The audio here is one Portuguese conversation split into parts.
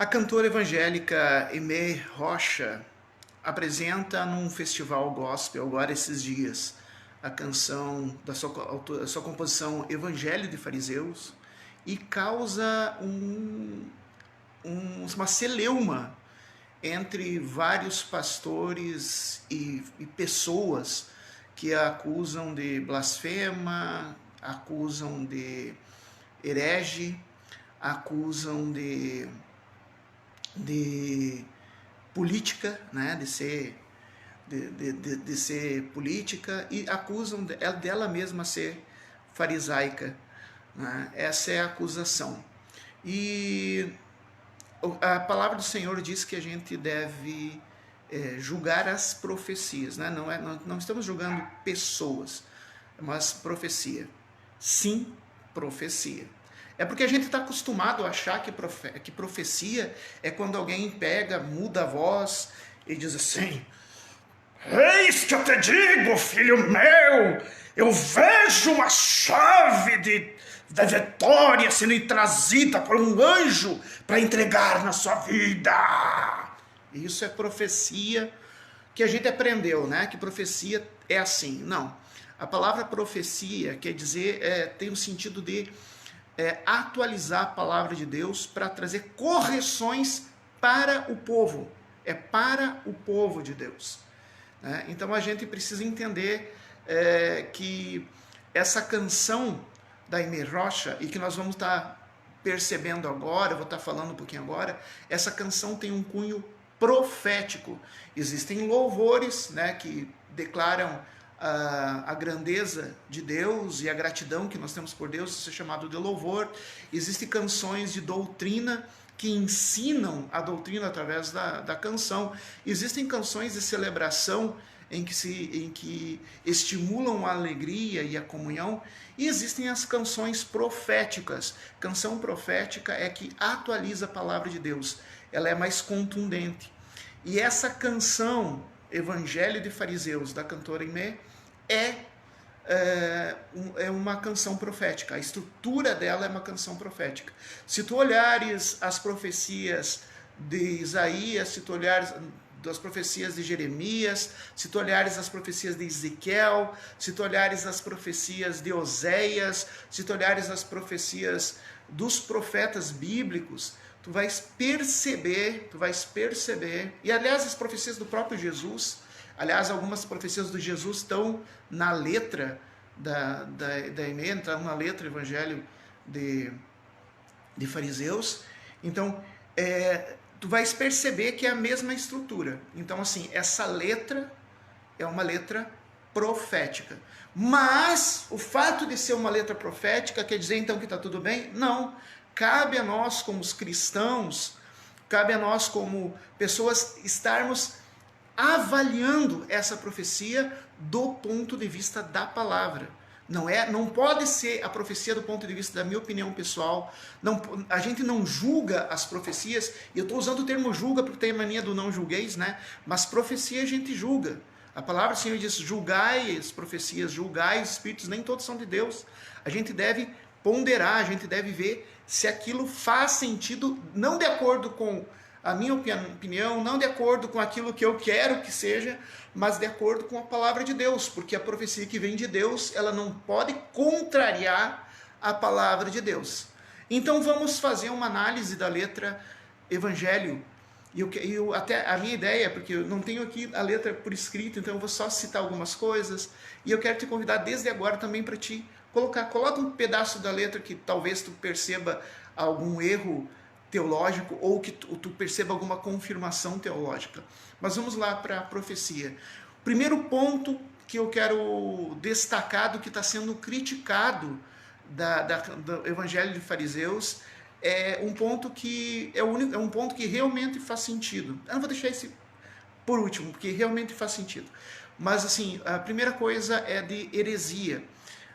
A cantora evangélica Aimee Rocha apresenta num festival gospel agora esses dias a canção da sua composição Evangelho de Fariseus e causa uma celeuma entre vários pastores e pessoas que a acusam de blasfema, acusam de herege, acusam de política, né, de ser política, e acusam dela mesma ser farisaica, né? Essa é a acusação. E a palavra do Senhor diz que a gente deve julgar as profecias, né? Não estamos julgando pessoas, mas profecia. Sim, profecia. É porque a gente está acostumado a achar que profecia é quando alguém pega, muda a voz e diz assim: eis que eu te digo, filho meu, eu vejo uma chave da vitória sendo trazida por um anjo para entregar na sua vida. Isso é profecia que a gente aprendeu, né? Que profecia é assim. Não. A palavra profecia quer dizer, tem o sentido de atualizar a palavra de Deus para trazer correções para o povo. É para o povo de Deus. Né? Então a gente precisa entender que essa canção da Aimee Rocha, e que nós vamos estar percebendo agora, eu vou estar falando um pouquinho agora, essa canção tem um cunho profético. Existem louvores, né, que declaram a grandeza de Deus e a gratidão que nós temos por Deus, isso é chamado de louvor. Existem canções de doutrina que ensinam a doutrina através da canção. Existem canções de celebração em que estimulam a alegria e a comunhão. E existem as canções proféticas. Canção profética é que atualiza a palavra de Deus. Ela é mais contundente. E essa canção, Evangelho de Fariseus, da cantora Aimee, é uma canção profética. A estrutura dela é uma canção profética. Se tu olhares as profecias de Isaías, se tu olhares das profecias de Jeremias, se tu olhares as profecias de Ezequiel, se tu olhares as profecias de Oséias, se tu olhares as profecias dos profetas bíblicos, tu vais perceber, e aliás as profecias do próprio Jesus, aliás algumas profecias do Jesus estão na letra da Aimee, estão na letra do Evangelho de Fariseus. Então, tu vais perceber que é a mesma estrutura. Então, assim, essa letra é uma letra profética. Mas o fato de ser uma letra profética quer dizer então que está tudo bem? Não. Cabe a nós como os cristãos, cabe a nós como pessoas estarmos avaliando essa profecia do ponto de vista da palavra. Não pode ser a profecia do ponto de vista da minha opinião pessoal. A gente não julga as profecias, e eu estou usando o termo julga porque tem a mania do não julgueis, né? Mas profecia a gente julga. A palavra do Senhor diz: julgai as profecias, julgai os espíritos, nem todos são de Deus. A gente deve ponderar, a gente deve ver se aquilo faz sentido, não de acordo com a minha opinião, não de acordo com aquilo que eu quero que seja, mas de acordo com a palavra de Deus, porque a profecia que vem de Deus, ela não pode contrariar a palavra de Deus. Então vamos fazer uma análise da letra Evangelho. Até a minha ideia, porque eu não tenho aqui a letra por escrito, então eu vou só citar algumas coisas, e eu quero te convidar desde agora também para te coloca um pedaço da letra que talvez tu perceba algum erro teológico ou que tu perceba alguma confirmação teológica. Mas vamos lá para a profecia. Primeiro ponto que eu quero destacar do que está sendo criticado do Evangelho de Fariseus é um ponto que é um ponto que realmente faz sentido. Eu não vou deixar esse por último, porque realmente faz sentido. Mas assim, a primeira coisa é de heresia.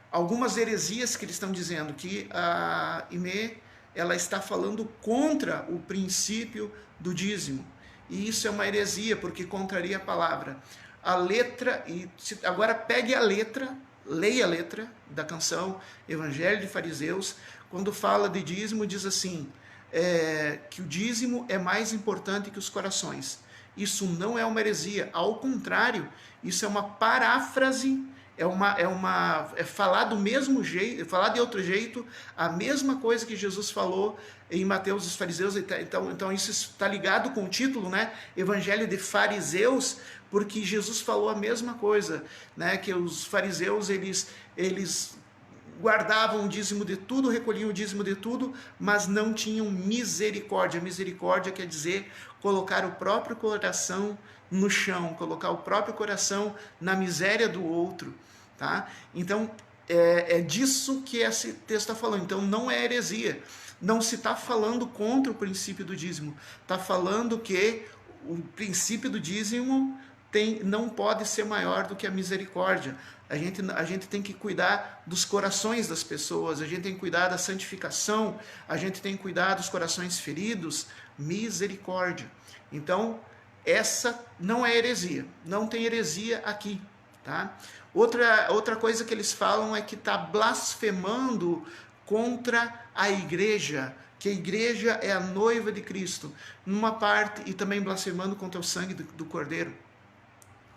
Algumas heresias que eles estão dizendo que a Aimee ela está falando contra o princípio do dízimo. E isso é uma heresia, porque contraria a palavra. A letra, agora pegue a letra, leia a letra da canção Evangelho de Fariseus, quando fala de dízimo, diz assim: que o dízimo é mais importante que os corações. Isso não é uma heresia, ao contrário, isso é uma paráfrase, é falar do mesmo jeito, falar de outro jeito, a mesma coisa que Jesus falou em Mateus dos fariseus. Então isso está ligado com o título, né? Evangelho de Fariseus, porque Jesus falou a mesma coisa, né? Que os fariseus, eles guardavam o dízimo de tudo, recolhiam o dízimo de tudo, mas não tinham misericórdia. Misericórdia quer dizer colocar o próprio coração no chão, colocar o próprio coração na miséria do outro, tá? Então, é disso que esse texto está falando. Então, não é heresia. Não se está falando contra o princípio do dízimo. Está falando que o princípio do dízimo não pode ser maior do que a misericórdia. A gente tem que cuidar dos corações das pessoas, a gente tem que cuidar da santificação, a gente tem que cuidar dos corações feridos. Misericórdia. Então, essa não é heresia, não tem heresia aqui, tá? Outra coisa que eles falam é que está blasfemando contra a igreja, que a igreja é a noiva de Cristo, numa parte, e também blasfemando contra o sangue do Cordeiro,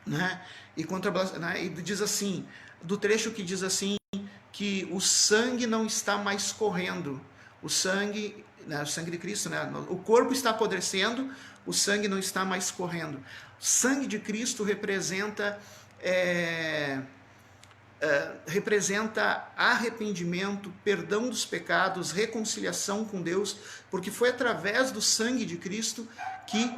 né? E diz assim, do trecho que diz assim, que o sangue não está mais correndo, o sangue de Cristo, né? O corpo está apodrecendo, o sangue não está mais correndo. O sangue de Cristo representa arrependimento, perdão dos pecados, reconciliação com Deus, porque foi através do sangue de Cristo que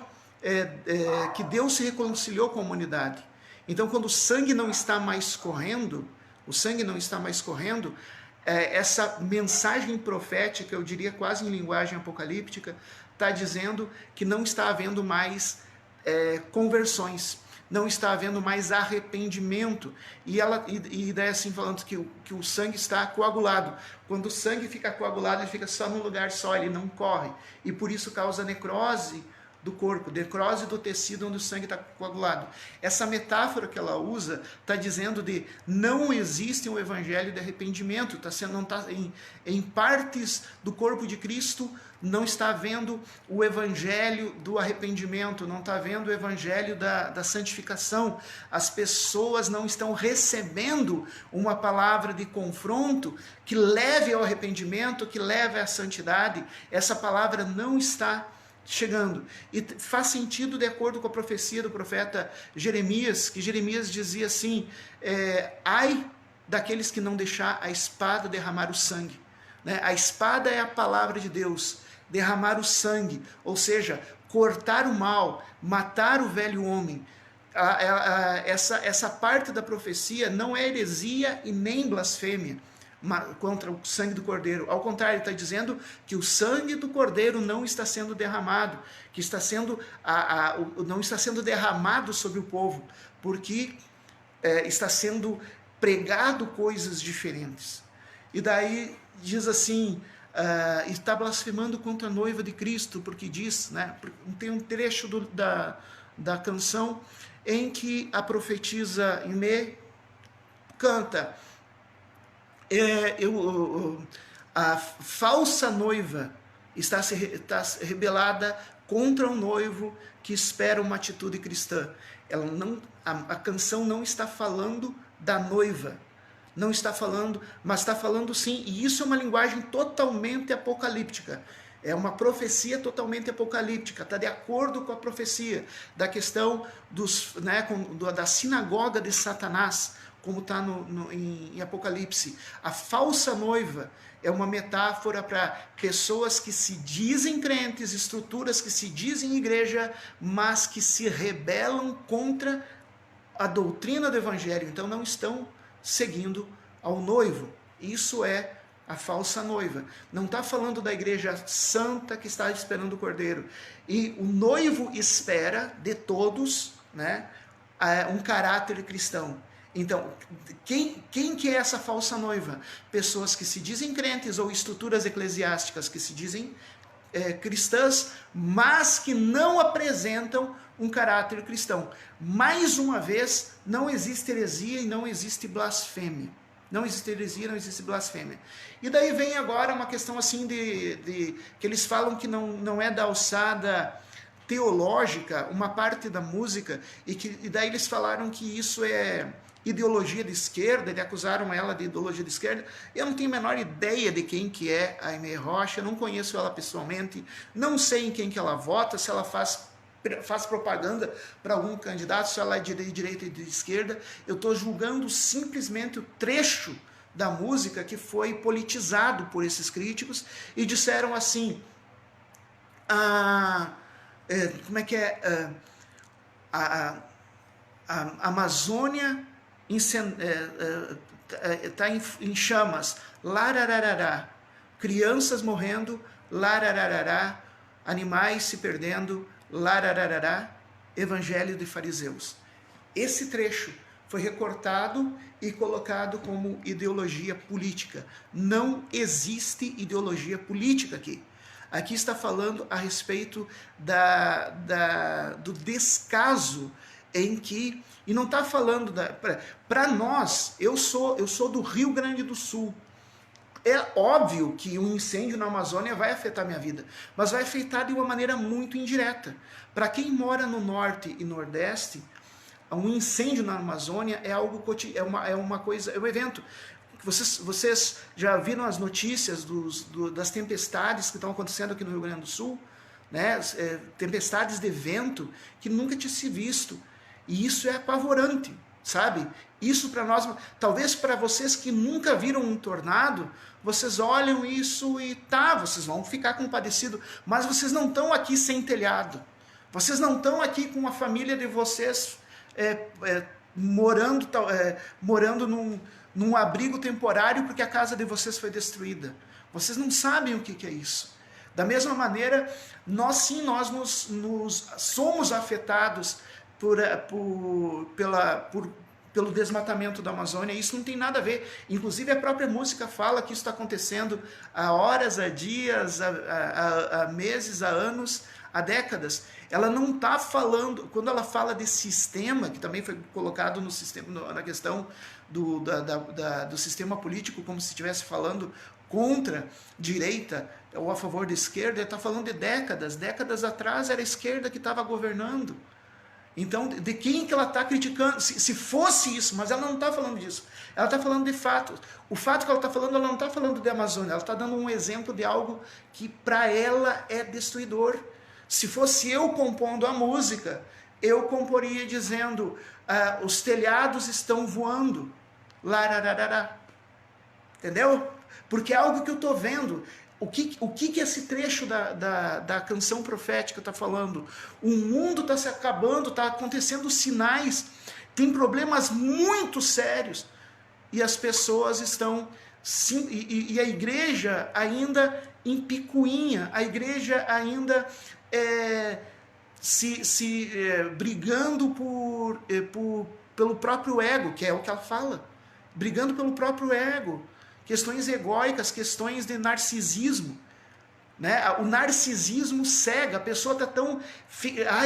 Deus se reconciliou com a humanidade. Então, quando o sangue não está mais correndo, essa mensagem profética, eu diria quase em linguagem apocalíptica, está dizendo que não está havendo mais conversões, não está havendo mais arrependimento, e daí assim falando que o sangue está coagulado. Quando o sangue fica coagulado, ele fica só num lugar só, ele não corre, e por isso causa necrose do corpo, necrose do tecido onde o sangue está coagulado. Essa metáfora que ela usa está dizendo de não existe um evangelho de arrependimento, em partes do corpo de Cristo não está havendo o evangelho do arrependimento, não está havendo o evangelho da santificação. As pessoas não estão recebendo uma palavra de confronto que leve ao arrependimento, que leve à santidade. Essa palavra não está chegando, e faz sentido de acordo com a profecia do profeta Jeremias, que Jeremias dizia assim, ai daqueles que não deixar a espada derramar o sangue, né? A espada é a palavra de Deus, derramar o sangue, ou seja, cortar o mal, matar o velho homem. Essa parte da profecia não é heresia e nem blasfêmia contra o sangue do Cordeiro. Ao contrário, ele está dizendo que o sangue do Cordeiro não está sendo derramado, que não está sendo derramado sobre o povo, porque está sendo pregado coisas diferentes. E daí diz assim, está blasfemando contra a noiva de Cristo, porque diz, né, tem um trecho da canção em que a profetisa Inê canta, a falsa noiva está rebelada contra o noivo que espera uma atitude cristã. A canção não está falando da noiva, não está falando, mas está falando sim, e isso é uma linguagem totalmente apocalíptica. É uma profecia totalmente apocalíptica, está de acordo com a profecia da questão da sinagoga de Satanás, como está em Apocalipse. A falsa noiva é uma metáfora para pessoas que se dizem crentes, estruturas que se dizem igreja, mas que se rebelam contra a doutrina do evangelho, então não estão seguindo ao noivo. Isso é a falsa noiva. Não está falando da igreja santa que está esperando o Cordeiro. E o noivo espera de todos, né, um caráter cristão. Então, quem que é essa falsa noiva? Pessoas que se dizem crentes ou estruturas eclesiásticas que se dizem cristãs, mas que não apresentam um caráter cristão. Mais uma vez, não existe heresia e não existe blasfêmia, não existe heresia, não existe blasfêmia. E daí vem agora uma questão assim que eles falam que não é da alçada teológica, uma parte da música, e daí eles falaram que isso é ideologia de esquerda, eles acusaram ela de ideologia de esquerda. Eu não tenho a menor ideia de quem que é a Aimee Rocha, não conheço ela pessoalmente, não sei em quem que ela vota, se ela faz propaganda para algum candidato, se ela é de direita e de esquerda. Eu estou julgando simplesmente o trecho da música que foi politizado por esses críticos e disseram assim, como é que é, a Amazônia está em chamas, larararará, crianças morrendo, larararará, animais se perdendo, larararará, evangelho de fariseus. Esse trecho foi recortado e colocado como ideologia política. Não existe ideologia política aqui. Aqui está falando a respeito do descaso em que, e não está falando, para nós, eu sou do Rio Grande do Sul, é óbvio que um incêndio na Amazônia vai afetar a minha vida, mas vai afetar de uma maneira muito indireta. Para quem mora no Norte e Nordeste, um incêndio na Amazônia é algo é uma coisa, é um evento. Vocês já viram as notícias das tempestades que estão acontecendo aqui no Rio Grande do Sul, né? Tempestades de vento que nunca tinha se visto. E isso é apavorante, sabe? Isso para nós, talvez para vocês que nunca viram um tornado, vocês olham isso e vocês vão ficar compadecidos, mas vocês não estão aqui sem telhado. Vocês não estão aqui com a família de vocês morando num abrigo temporário porque a casa de vocês foi destruída. Vocês não sabem o que é isso. Da mesma maneira, nós somos afetados pelo desmatamento da Amazônia. Isso não tem nada a ver. Inclusive a própria música fala que isso está acontecendo há horas, há dias, há meses, há anos, há décadas. Ela não está falando, quando ela fala de sistema, que também foi colocado no sistema, na questão do sistema político, como se estivesse falando contra direita ou a favor da esquerda, ela está falando de décadas atrás era a esquerda que estava governando. Então, de quem que ela está criticando? Se fosse isso, mas ela não está falando disso. Ela está falando de fatos. O fato que ela está falando, ela não está falando de Amazônia. Ela está dando um exemplo de algo que para ela é destruidor. Se fosse eu compondo a música, eu comporia dizendo, os telhados estão voando. Larararará. Entendeu? Porque é algo que eu estou vendo. O que esse trecho da canção profética está falando? O mundo está se acabando, está acontecendo sinais, tem problemas muito sérios, e as pessoas estão, e a igreja ainda em picuinha, a igreja ainda brigando pelo próprio ego, que é o que ela fala, brigando pelo próprio ego. Questões egóicas, questões de narcisismo, né? O narcisismo cega, a pessoa está tão...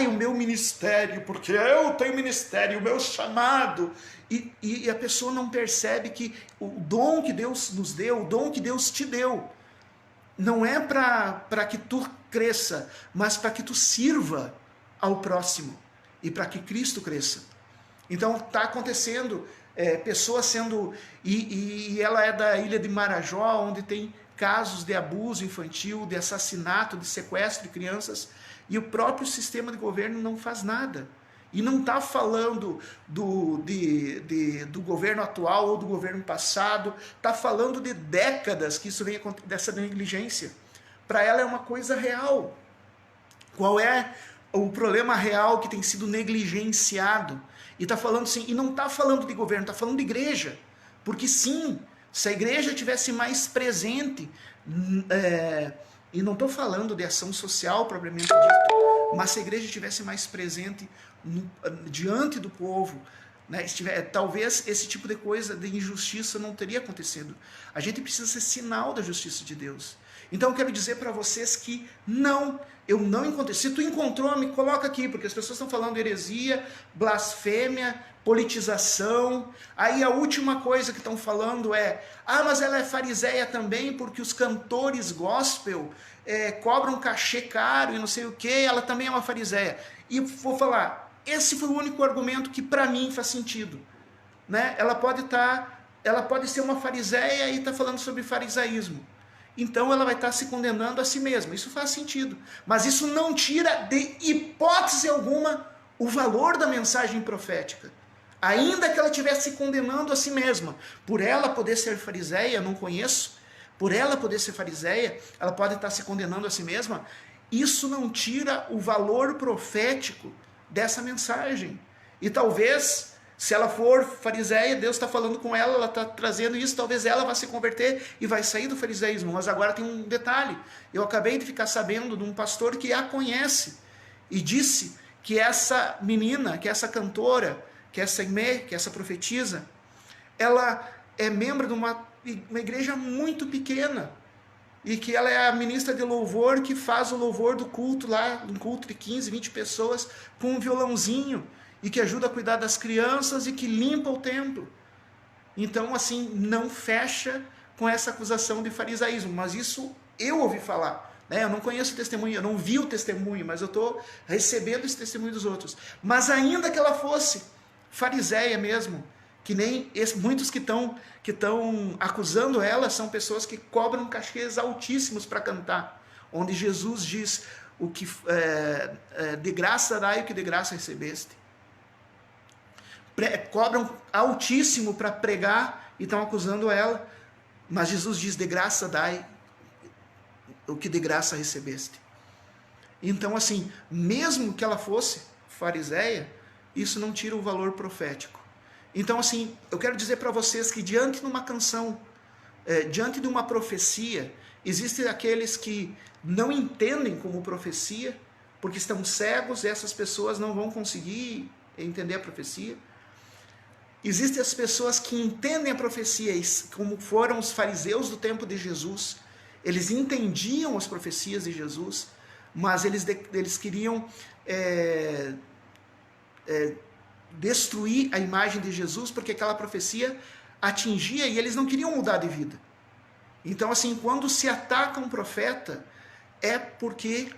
o meu ministério, porque eu tenho ministério, o meu chamado, e a pessoa não percebe que o dom que Deus nos deu, o dom que Deus te deu, não é para que tu cresça, mas para que tu sirva ao próximo, e para que Cristo cresça. Então está acontecendo... pessoas sendo... E ela é da ilha de Marajó, onde tem casos de abuso infantil, de assassinato, de sequestro de crianças, e o próprio sistema de governo não faz nada. E não está falando do governo atual ou do governo passado, está falando de décadas que isso vem dessa negligência. Para ela é uma coisa real. Qual é o problema real que tem sido negligenciado? E está falando assim, e não está falando de governo, está falando de igreja. Porque sim, se a igreja tivesse mais presente, e não estou falando de ação social propriamente dito, mas se a igreja tivesse mais presente diante do povo, né, talvez esse tipo de coisa, de injustiça, não teria acontecido. A gente precisa ser sinal da justiça de Deus. Então eu quero dizer para vocês que não, eu não encontrei. Se tu encontrou, me coloca aqui, porque as pessoas estão falando heresia, blasfêmia, politização. Aí a última coisa que estão falando é, mas ela é fariseia também, porque os cantores gospel cobram cachê caro e não sei o que, ela também é uma fariseia. E vou falar, esse foi o único argumento que para mim faz sentido. Né? Ela pode ser uma fariseia e está falando sobre farisaísmo. Então ela vai estar se condenando a si mesma. Isso faz sentido. Mas isso não tira de hipótese alguma o valor da mensagem profética. Ainda que ela estivesse se condenando a si mesma, por ela poder ser fariseia, não conheço, por ela poder ser fariseia, ela pode estar se condenando a si mesma, isso não tira o valor profético dessa mensagem. E talvez, se ela for fariseia, Deus está falando com ela, ela está trazendo isso, talvez ela vá se converter e vai sair do farisaísmo. Mas agora tem um detalhe, eu acabei de ficar sabendo de um pastor que a conhece, e disse que essa menina, que essa cantora, que essa Aimee, que essa profetisa, ela é membro de uma igreja muito pequena, e que ela é a ministra de louvor que faz o louvor do culto lá, um culto de 15, 20 pessoas, com um violãozinho, e que ajuda a cuidar das crianças e que limpa o templo. Então, assim, não fecha com essa acusação de farisaísmo, mas isso eu ouvi falar. Né? Eu não conheço o testemunho, eu não vi o testemunho, mas eu estou recebendo esse testemunho dos outros. Mas ainda que ela fosse fariseia mesmo, que nem muitos que estão acusando ela são pessoas que cobram cachês altíssimos para cantar, onde Jesus diz o que de graça dai o que de graça recebeste. Cobram altíssimo para pregar e estão acusando ela, mas Jesus diz, de graça dai o que de graça recebeste. Então, assim, mesmo que ela fosse fariseia, isso não tira o valor profético. Então, assim, eu quero dizer para vocês que diante de uma canção, diante de uma profecia, existem aqueles que não entendem como profecia, porque estão cegos, e essas pessoas não vão conseguir entender a profecia. Existem as pessoas que entendem a profecia, como foram os fariseus do tempo de Jesus. Eles entendiam as profecias de Jesus, mas eles queriam destruir a imagem de Jesus, porque aquela profecia atingia e eles não queriam mudar de vida. Então, assim, quando se ataca um profeta, é porque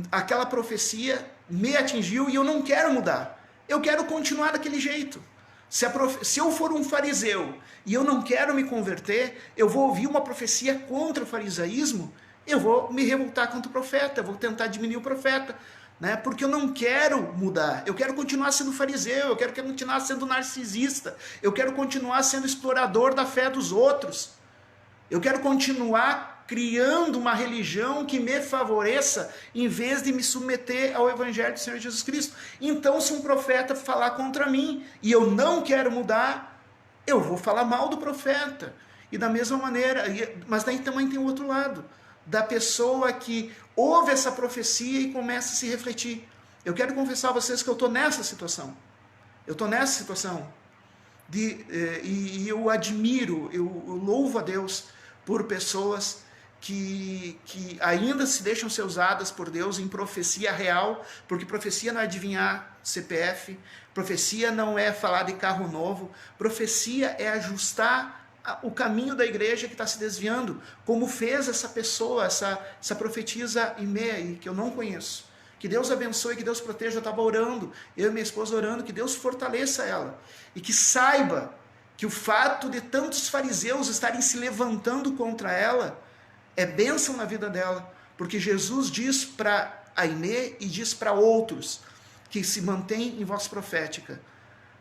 aquela profecia me atingiu e eu não quero mudar. Eu quero continuar daquele jeito. Se eu for um fariseu e eu não quero me converter, eu vou ouvir uma profecia contra o farisaísmo, eu vou me revoltar contra o profeta, eu vou tentar diminuir o profeta, né? Porque eu não quero mudar, eu quero continuar sendo fariseu, eu quero continuar sendo narcisista, eu quero continuar sendo explorador da fé dos outros, eu quero continuar criando uma religião que me favoreça, em vez de me submeter ao Evangelho do Senhor Jesus Cristo. Então, se um profeta falar contra mim, e eu não quero mudar, eu vou falar mal do profeta. E da mesma maneira, mas daí também tem o outro lado, da pessoa que ouve essa profecia e começa a se refletir. Eu quero confessar a vocês que eu estou nessa situação. Eu estou nessa situação. E eu admiro, eu louvo a Deus por pessoas que ainda se deixam ser usadas por Deus em profecia real, porque profecia não é adivinhar CPF, profecia não é falar de carro novo, profecia é ajustar o caminho da igreja que está se desviando, como fez essa pessoa, essa profetisa Aimee, que eu não conheço. Que Deus abençoe, que Deus proteja. Eu estava orando, eu e minha esposa orando, que Deus fortaleça ela, e que saiba que o fato de tantos fariseus estarem se levantando contra ela é bênção na vida dela, porque Jesus diz para Aimee e diz para outros que se mantêm em voz profética: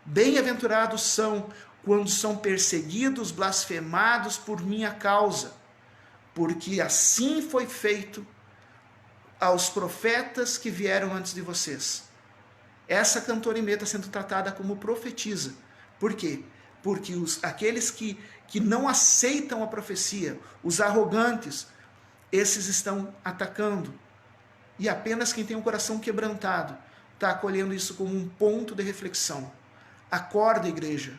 bem-aventurados são quando são perseguidos, blasfemados por minha causa, porque assim foi feito aos profetas que vieram antes de vocês. Essa cantora Aimee está sendo tratada como profetisa. Por quê? Porque aqueles que não aceitam a profecia, os arrogantes, esses estão atacando. E apenas quem tem o coração quebrantado está acolhendo isso como um ponto de reflexão. Acorda, igreja.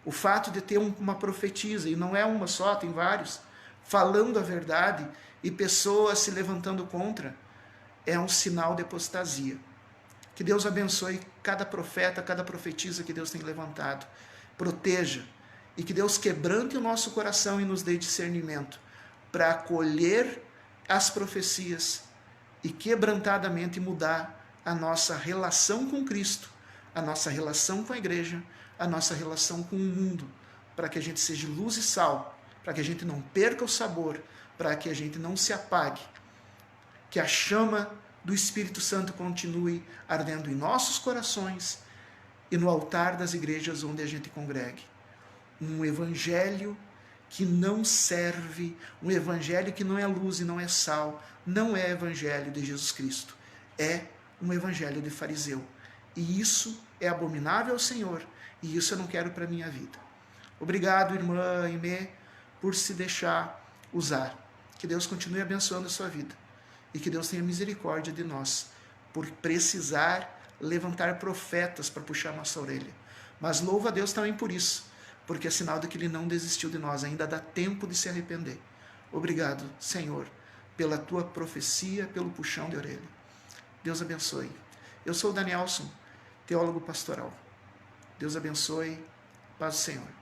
O fato de ter uma profetisa, e não é uma só, tem vários, falando a verdade e pessoas se levantando contra, é um sinal de apostasia. Que Deus abençoe cada profeta, cada profetisa que Deus tem levantado. Proteja e que Deus quebrante o nosso coração e nos dê discernimento para acolher as profecias e quebrantadamente mudar a nossa relação com Cristo, a nossa relação com a igreja, a nossa relação com o mundo, para que a gente seja luz e sal, para que a gente não perca o sabor, para que a gente não se apague, que a chama do Espírito Santo continue ardendo em nossos corações e no altar das igrejas onde a gente congregue. Um evangelho que não serve, um evangelho que não é luz e não é sal, não é evangelho de Jesus Cristo, é um evangelho de fariseu. E isso é abominável ao Senhor, e isso eu não quero para a minha vida. Obrigado, irmã Aimee, por se deixar usar. Que Deus continue abençoando a sua vida. E que Deus tenha misericórdia de nós, por precisar levantar profetas para puxar nossa orelha. Mas louva a Deus também por isso, porque é sinal de que Ele não desistiu de nós, ainda dá tempo de se arrepender. Obrigado, Senhor, pela tua profecia, pelo puxão de orelha. Deus abençoe. Eu sou o Danielson, teólogo pastoral. Deus abençoe. Paz do Senhor.